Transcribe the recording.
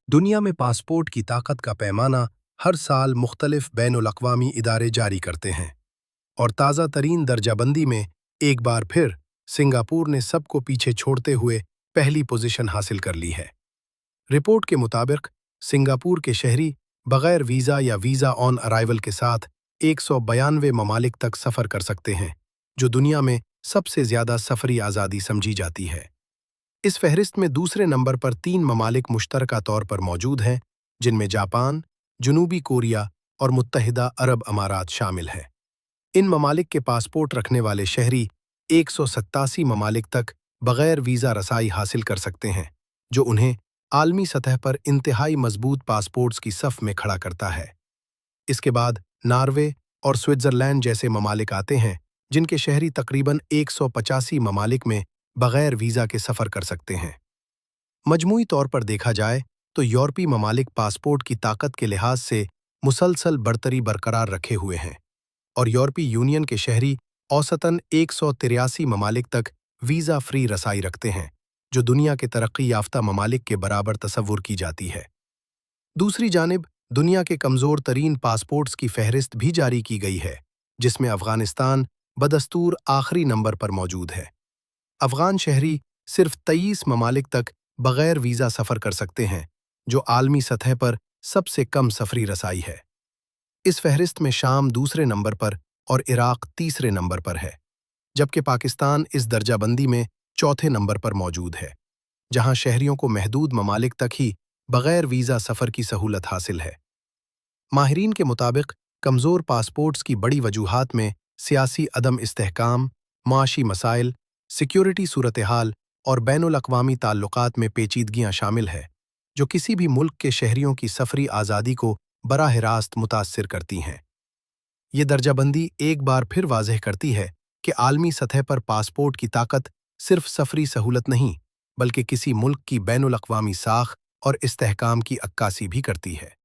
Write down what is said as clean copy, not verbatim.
दुनिया में पासपोर्ट की ताकत का पैमाना हर साल मुख्तलिफ बैनुल-अक़वामी इदारे जारी करते हैं और ताज़ा तरीन दर्जाबंदी में एक बार फिर सिंगापुर ने सबको पीछे छोड़ते हुए पहली पोजीशन हासिल कर ली है। रिपोर्ट के मुताबिक सिंगापुर के शहरी बगैर वीज़ा या वीज़ा ऑन अराइवल के साथ 192 ममालिक तक सफ़र कर सकते हैं, जो दुनिया में सबसे ज़्यादा सफरी आज़ादी समझी जाती है। इस फहरिस्त में दूसरे नंबर पर 3 ममालिक मुश्तरका तौर पर मौजूद हैं, जिनमें जापान, जनूबी कोरिया और मुत्तहिदा अरब अमारात शामिल हैं। इन ममालिक के पासपोर्ट रखने वाले शहरी 187 ममालिक तक बगैर वीज़ा रसाई हासिल कर सकते हैं, जो उन्हें आलमी सतह पर इंतहाई मजबूत पासपोर्ट्स की सफ़ में खड़ा करता है। इसके बाद नॉर्वे और स्विट्ज़रलैंड जैसे ममालिक आते हैं, जिनके शहरी तकरीबन 185 ममालिक में बगैर वीज़ा के सफ़र कर सकते हैं। मजमूई तौर पर देखा जाए तो यूरोपीय ममालिक पासपोर्ट की ताकत के लिहाज से मुसलसल बढ़तरी बरकरार रखे हुए हैं और यूरोपीय यूनियन के शहरी औसतन 183 ममालिक तक वीज़ा फ्री रसाई रखते हैं, जो दुनिया के तरक्की याफ्ता ममालिक के बराबर तसव्वुर की जाती है। दूसरी जानिब दुनिया के कमज़ोर तरीन पासपोर्ट्स की फहरिस्त भी जारी की गई है, जिसमें अफ़गानिस्तान बदस्तूर आखिरी नंबर पर मौजूद है। अफ़गान शहरी सिर्फ 23 ममालिक तक बगैर वीज़ा सफ़र कर सकते हैं, जो आलमी सतह पर सबसे कम सफरी रसाई है। इस फहरिस्त में शाम दूसरे नंबर पर और इराक़ तीसरे नंबर पर है, जबकि पाकिस्तान इस दर्जाबंदी में चौथे नंबर पर मौजूद है, जहां शहरियों को महदूद ममालिक तक ही बगैर वीज़ा सफ़र की सहूलत हासिल है। माहिरीन के मुताबिक कमज़ोर पासपोर्ट्स की बड़ी वजूहात में सियासी अदम इस्तेहकाम, माशी मसाइल, सिक्योरिटी सूरत-ए-हाल और बैनुल-अक़वामी ताल्लुकात में पेचीदगियां शामिल है, जो किसी भी मुल्क के शहरियों की सफरी आज़ादी को बराह रास्त मुतासिर करती हैं। ये दर्जाबंदी एक बार फिर वाज़ेह करती है कि आलमी सतह पर पासपोर्ट की ताकत सिर्फ सफरी सहूलत नहीं, बल्कि किसी मुल्क की बैनुल-अक़वामी साख और इस्तेहकाम की अक्कासी भी करती है।